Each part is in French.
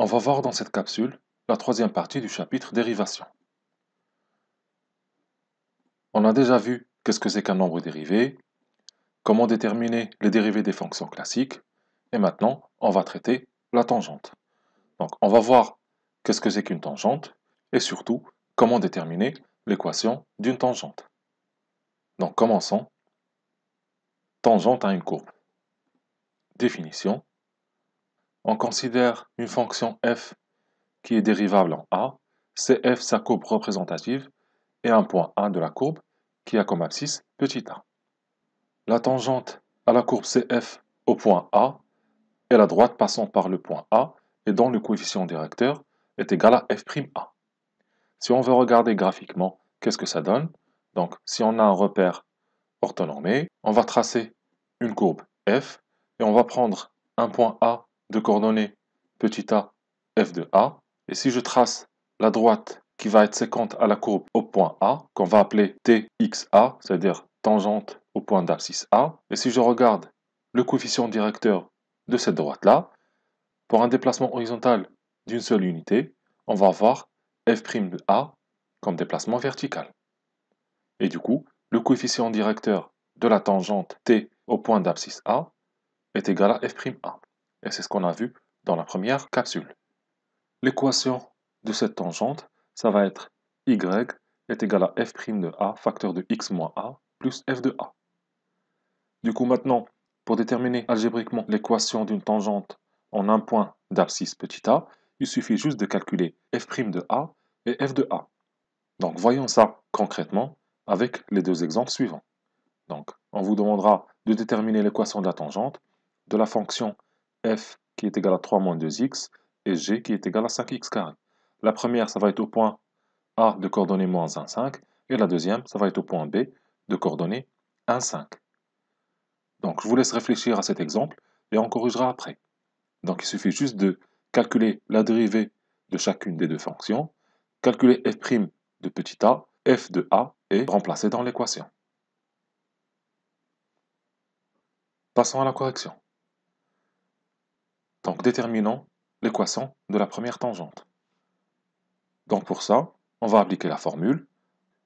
On va voir dans cette capsule la troisième partie du chapitre dérivation. On a déjà vu qu'est-ce que c'est qu'un nombre dérivé, comment déterminer les dérivés des fonctions classiques, et maintenant on va traiter la tangente. Donc on va voir qu'est-ce que c'est qu'une tangente, et surtout comment déterminer l'équation d'une tangente. Donc commençons. Tangente à une courbe. Définition. On considère une fonction f qui est dérivable en a, c'est f sa courbe représentative, et un point A de la courbe qui a comme abscisse petit a. La tangente à la courbe CF au point A est la droite passant par le point A et dont le coefficient directeur est égal à f'A. Si on veut regarder graphiquement, qu'est-ce que ça donne? Donc, si on a un repère orthonormé, on va tracer une courbe f et on va prendre un point A de coordonnées petit a, f de A. Et si je trace la droite qui va être séquente à la courbe au point A, qu'on va appeler TXA, c'est-à-dire tangente au point d'abscisse A, et si je regarde le coefficient directeur de cette droite-là, pour un déplacement horizontal d'une seule unité, on va avoir f' de A comme déplacement vertical. Et du coup, le coefficient directeur de la tangente T au point d'abscisse A est égal à f'A. Et c'est ce qu'on a vu dans la première capsule. L'équation de cette tangente, ça va être y est égal à f' de A, facteur de x moins A, plus f de A. Du coup, maintenant, pour déterminer algébriquement l'équation d'une tangente en un point d'abscisse petit a, il suffit juste de calculer f' de A et f de A. Donc, voyons ça concrètement avec les deux exemples suivants. Donc, on vous demandera de déterminer l'équation de la tangente de la fonction f qui est égale à 3 moins 2x et g qui est égal à 5x carré. La première, ça va être au point A de coordonnées moins 1, 5, et la deuxième, ça va être au point B de coordonnées 1, 5. Donc, je vous laisse réfléchir à cet exemple et on corrigera après. Donc, il suffit juste de calculer la dérivée de chacune des deux fonctions, calculer f' de petit a, f de a et remplacer dans l'équation. Passons à la correction. Donc, déterminons l'équation de la première tangente. Donc, pour ça, on va appliquer la formule.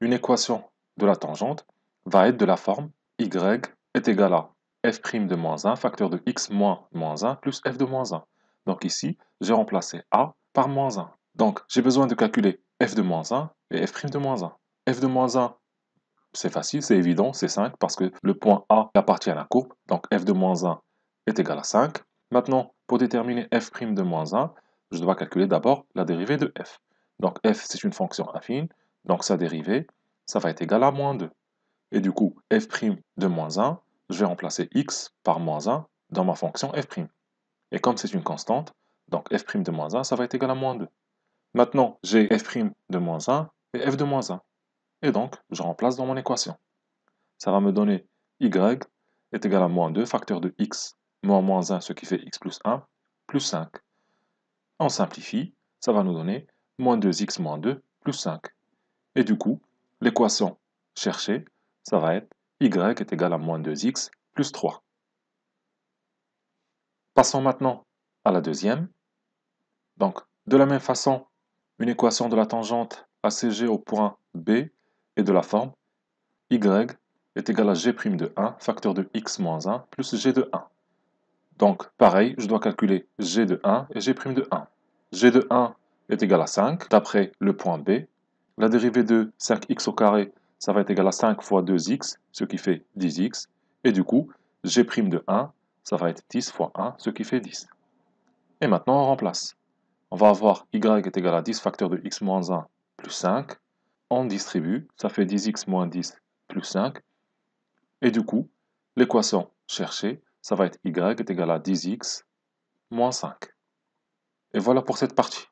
Une équation de la tangente va être de la forme y est égal à f' de moins 1, facteur de x moins 1, plus f de moins 1. Donc ici, j'ai remplacé a par moins 1. Donc, j'ai besoin de calculer f de moins 1 et f' de moins 1. f de moins 1, c'est facile, c'est évident, c'est 5, parce que le point A appartient à la courbe, donc f de moins 1 est égal à 5. Maintenant, pour déterminer f' de moins 1, je dois calculer d'abord la dérivée de f. Donc f, c'est une fonction affine, donc sa dérivée, ça va être égal à moins 2. Et du coup, f' de moins 1, je vais remplacer x par moins 1 dans ma fonction f'. Et comme c'est une constante, donc f' de moins 1, ça va être égal à moins 2. Maintenant, j'ai f' de moins 1 et f de moins 1. Et donc, je remplace dans mon équation. Ça va me donner y est égal à moins 2, facteur de x moins moins 1, ce qui fait x plus 1, plus 5. On simplifie, ça va nous donner moins 2x moins 2 plus 5. Et du coup, l'équation cherchée, ça va être y est égal à moins 2x plus 3. Passons maintenant à la deuxième. Donc, de la même façon, une équation de la tangente ACG au point B est de la forme y est égal à g' de 1, facteur de x moins 1, plus g de 1. Donc, pareil, je dois calculer g de 1 et g' de 1. g de 1 est égal à 5, d'après le point B. La dérivée de 5x au carré, ça va être égal à 5 fois 2x, ce qui fait 10x. Et du coup, g' de 1, ça va être 10 fois 1, ce qui fait 10. Et maintenant, on remplace. On va avoir y est égal à 10 facteur de x moins 1 plus 5. On distribue, ça fait 10x moins 10 plus 5. Et du coup, l'équation cherchée, ça va être y est égal à 10x moins 5. Et voilà pour cette partie.